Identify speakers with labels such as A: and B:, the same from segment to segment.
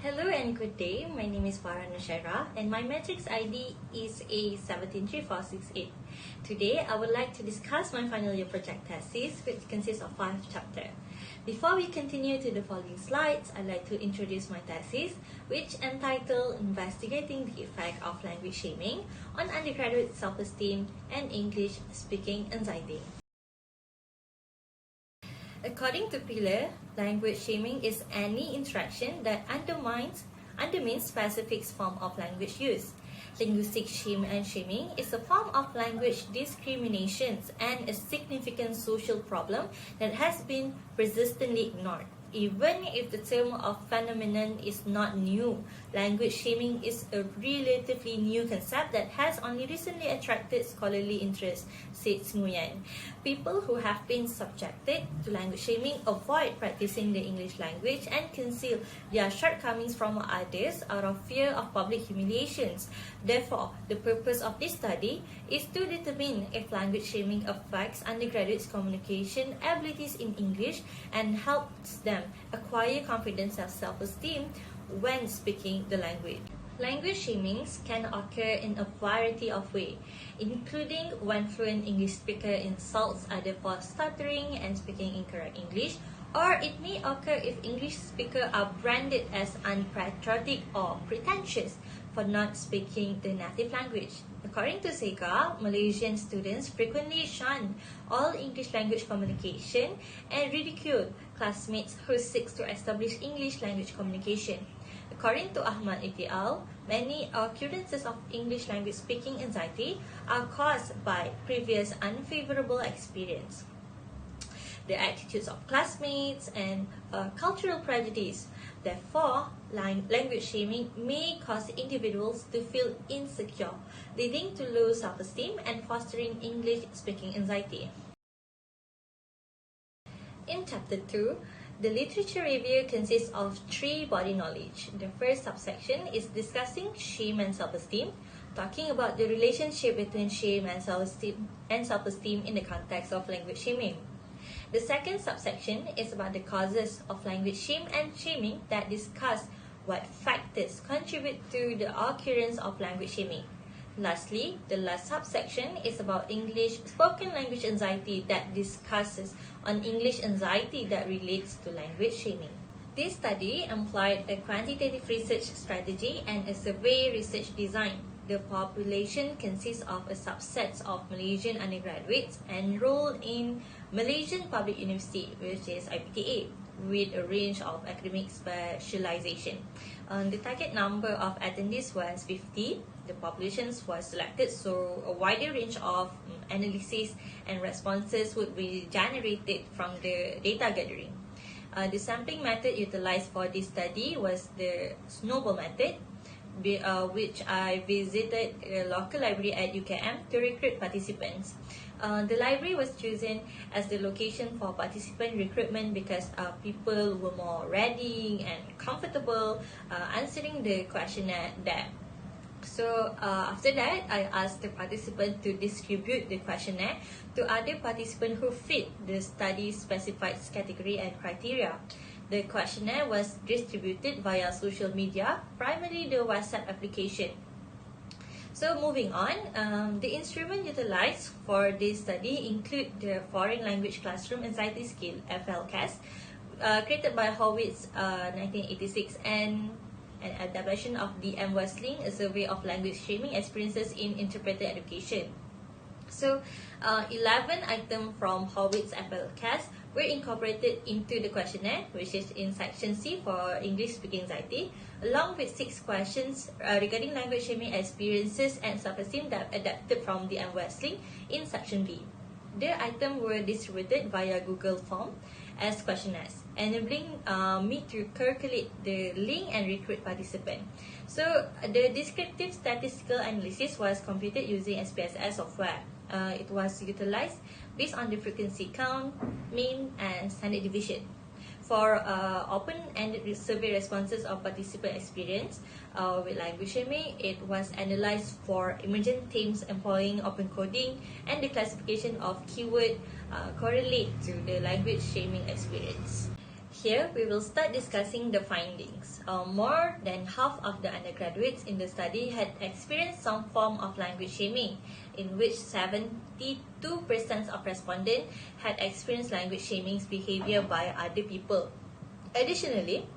A: Hello and good day. My name is Farah Nushaira and my matrix ID is A173468. Today, I would like to discuss my final year project thesis, which consists of 5 chapters. Before we continue to the following slides, I'd like to introduce my thesis, which entitled Investigating the Effect of Language Shaming on Undergraduate Self-Esteem and English Speaking Anxiety. According to Pillar, language shaming is any interaction that undermines specific form of language use. Linguistic shame and shaming is a form of language discrimination and a significant social problem that has been persistently ignored. Even if the term of phenomenon is not new, language shaming is a relatively new concept that has only recently attracted scholarly interest, said Nguyen. People who have been subjected to language shaming avoid practicing the English language and conceal their shortcomings from others out of fear of public humiliations. Therefore, the purpose of this study is to determine if language shaming affects undergraduates' communication abilities in English and helps them acquire confidence and self-esteem when speaking the language. Language shamings can occur in a variety of ways, including when fluent English speaker insults others for stuttering and speaking incorrect English, or it may occur if English speakers are branded as unpatriotic or pretentious for not speaking the native language. According to SEGA, Malaysian students frequently shun all English language communication and ridicule classmates who seek to establish English language communication. According to Ahmad et al., many occurrences of English language speaking anxiety are caused by previous unfavorable experience, the attitudes of classmates, and cultural prejudice. Therefore, language shaming may cause individuals to feel insecure, leading to low self-esteem and fostering English speaking anxiety. In Chapter 2, the literature review consists of 3 body knowledge. The first subsection is discussing shame and self-esteem, talking about the relationship between shame and self-esteem in the context of language shaming. The second subsection is about the causes of language shame and shaming that discuss what factors contribute to the occurrence of language shaming. Lastly, the last subsection is about English spoken language anxiety that discusses on English anxiety that relates to language shaming. This study employed a quantitative research strategy and a survey research design. The population consists of a subset of Malaysian undergraduates enrolled in Malaysian Public University, which is IPTA, with a range of academic specialization. The target number of attendees was 50. The populations was selected, so a wider range of analysis and responses would be generated from the data gathering. The sampling method utilized for this study was the snowball method, which I visited a local library at UKM to recruit participants. The library was chosen as the location for participant recruitment because people were more ready and comfortable answering the questionnaire there. So after that, I asked the participant to distribute the questionnaire to other participants who fit the study specified category and criteria. The questionnaire was distributed via social media, primarily the WhatsApp application. So moving on, the instrument utilized for this study include the Foreign Language Classroom Anxiety Scale, FLCAS, created by Horwitz 1986, and an adaptation of D.M. Westling, a survey of language shaming experiences in interpreted education. So, 11 items from Horwitz FLCAS were incorporated into the questionnaire, which is in section C for English speaking anxiety, along with 6 questions regarding language shaming experiences and self-esteem that adapted from D.M. Westling in section B. The items were distributed via Google Form as questionnaires, enabling me to calculate the link and recruit participants. So, the descriptive statistical analysis was computed using SPSS software. It was utilized based on the frequency count, mean, and standard deviation. For open-ended survey responses of participant experience with language shaming, it was analyzed for emergent themes employing open coding and the classification of keyword correlate to the language shaming experience. Here, we will start discussing the findings. More than half of the undergraduates in the study had experienced some form of language shaming, in which 72% of respondents had experienced language shaming behavior by other people. Additionally,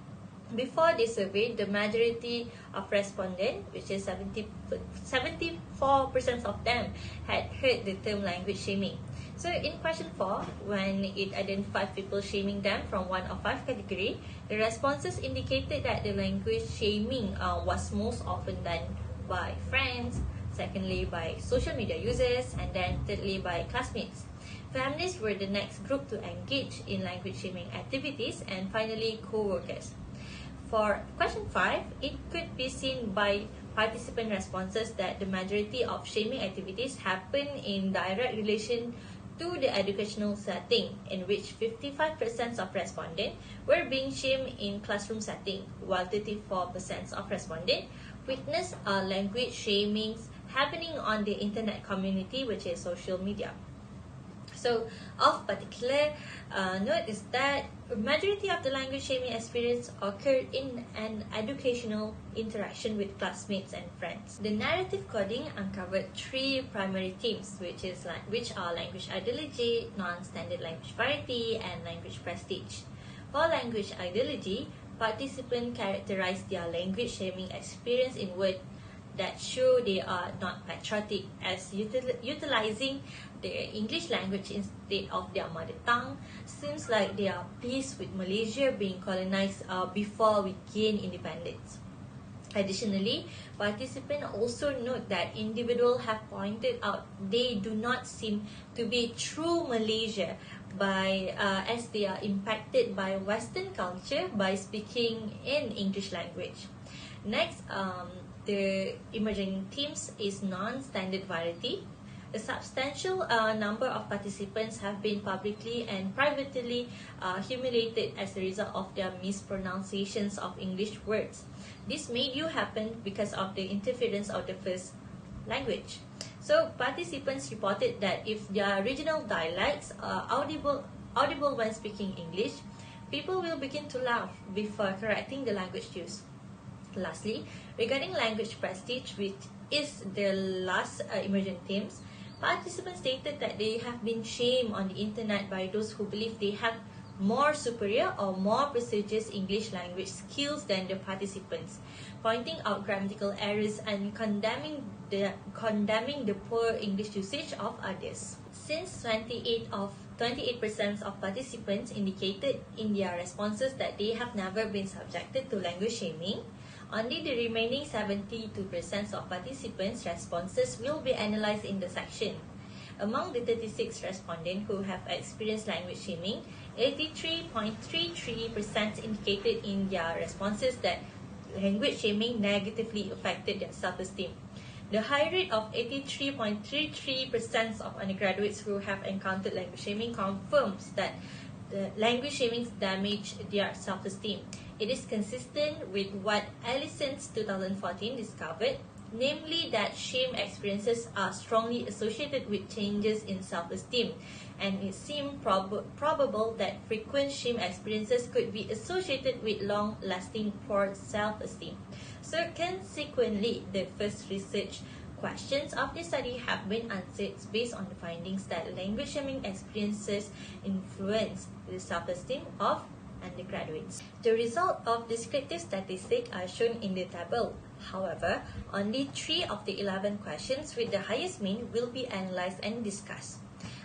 A: before this survey, the majority of respondents, which is 74% of them, had heard the term language shaming. So in question 4, when it identified people shaming them from 1 of 5 category, the responses indicated that the language shaming was most often done by friends, secondly by social media users, and then thirdly by classmates. Families were the next group to engage in language shaming activities, and finally co-workers. For question 5, it could be seen by participant responses that the majority of shaming activities happen in direct relation to the educational setting, in which 55% of respondents were being shamed in classroom setting, while 34% of respondents witnessed language shaming happening on the internet community, which is social media. So, of particular note is that a majority of the language shaming experience occurred in an educational interaction with classmates and friends. The narrative coding uncovered 3 primary themes, which are language ideology, non-standard language variety, and language prestige. For language ideology, participants characterized their language shaming experience in words that show they are not patriotic, as utilizing the English language instead of their mother tongue seems like they are pleased with Malaysia being colonized before we gain independence. Additionally, participants also note that individuals have pointed out they do not seem to be true Malaysia as they are impacted by Western culture by speaking in English language. Next, the emerging themes is non-standard variety. A substantial number of participants have been publicly and privately humiliated as a result of their mispronunciations of English words. This may due happen because of the interference of the first language. So participants reported that if their regional dialects are audible when speaking English, people will begin to laugh before correcting the language use. Lastly, regarding language prestige, which is the last emergent themes, participants stated that they have been shamed on the internet by those who believe they have more superior or more prestigious English language skills than the participants, pointing out grammatical errors and condemning the poor English usage of others. Since 28% of participants indicated in their responses that they have never been subjected to language shaming, only the remaining 72% of participants' responses will be analysed in the section. Among the 36 respondents who have experienced language shaming, 83.33% indicated in their responses that language shaming negatively affected their self-esteem. The high rate of 83.33% of undergraduates who have encountered language shaming confirms that the language shaming damage their self-esteem. It is consistent with what Allison's 2014 discovered, namely that shame experiences are strongly associated with changes in self-esteem, and it seemed probable that frequent shame experiences could be associated with long-lasting poor self-esteem. So consequently, the first research questions of the study have been answered based on the findings that language shaming experiences influence the self-esteem of undergraduates. The result of descriptive statistics are shown in the table. However, only 3 of the 11 questions with the highest mean will be analysed and discussed.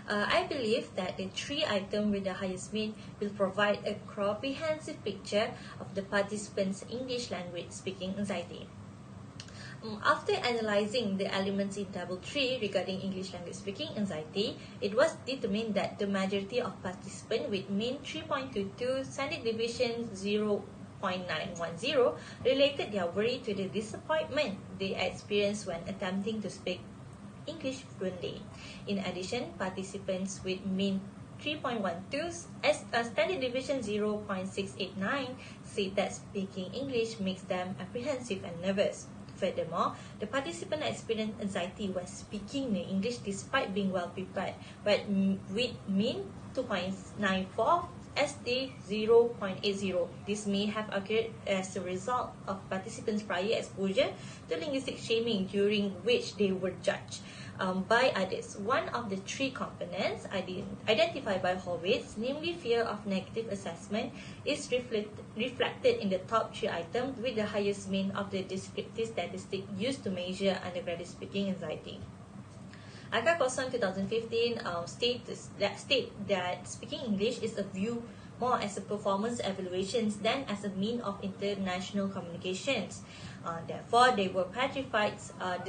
A: I believe that the 3 items with the highest mean will provide a comprehensive picture of the participants' English language speaking anxiety. After analysing the elements in Table 3 regarding English language speaking anxiety, it was determined that the majority of participants with mean 3.22, standard deviation 0.910 related their worry to the disappointment they experienced when attempting to speak English fluently. In addition, participants with mean 3.12 as a standard deviation 0.689 say that speaking English makes them apprehensive and nervous. Furthermore, the participant experienced anxiety when speaking the English despite being well prepared, but with mean 2.94 SD 0.80. This may have occurred as a result of participants' prior exposure to linguistic shaming during which they were judged by others. One of the three components identified by Horwitz, namely fear of negative assessment, is reflected in the top three items with the highest mean of the descriptive statistic used to measure undergraduate speaking anxiety. Angka Kosong 2015 states that speaking English is a view more as a performance evaluations than as a mean of international communications. Therefore, the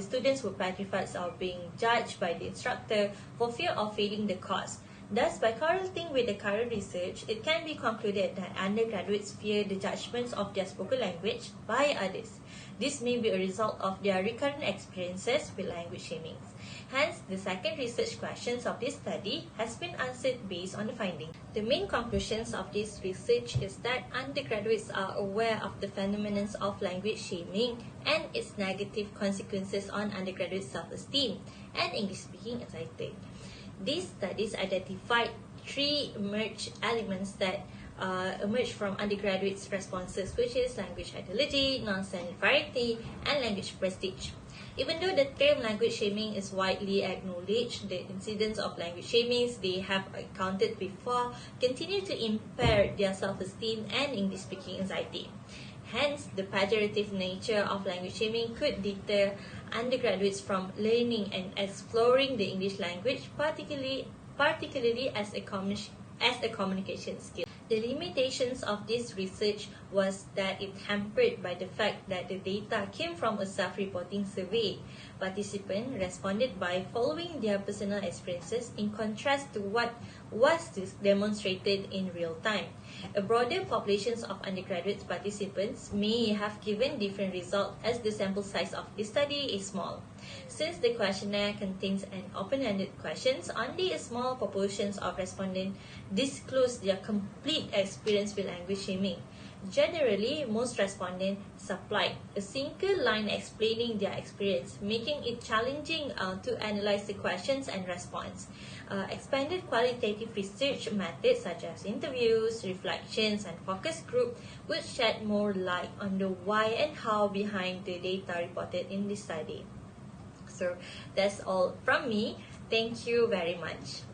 A: students were petrified of being judged by the instructor for fear of failing the course. Thus, by correlating with the current research, it can be concluded that undergraduates fear the judgments of their spoken language by others. This may be a result of their recurrent experiences with language shaming. Hence, the second research questions of this study has been answered based on the findings. The main conclusions of this research is that undergraduates are aware of the phenomena of language shaming and its negative consequences on undergraduate self-esteem and English-speaking anxiety. These studies identified three emerged elements that emerge from undergraduates' responses, which is language ideology, non-standard variety, and language prestige. Even though the term language shaming is widely acknowledged, the incidents of language shaming they have encountered before continue to impair their self-esteem and English-speaking anxiety. Hence, the pejorative nature of language shaming could deter undergraduates from learning and exploring the English language, particularly as a communication skill. The limitations of this research was that it hampered by the fact that the data came from a self-reporting survey. Participants responded by following their personal experiences in contrast to what was demonstrated in real time. A broader population of undergraduate participants may have given different results as the sample size of this study is small. Since the questionnaire contains an open-ended questions, only a small proportion of respondents disclose their complete experience with language shaming. Generally, most respondents supplied a single line explaining their experience, making it challenging to analyze the questions and response. Expanded qualitative research methods such as interviews, reflections, and focus group would shed more light on the why and how behind the data reported in this study. So that's all from me. Thank you very much.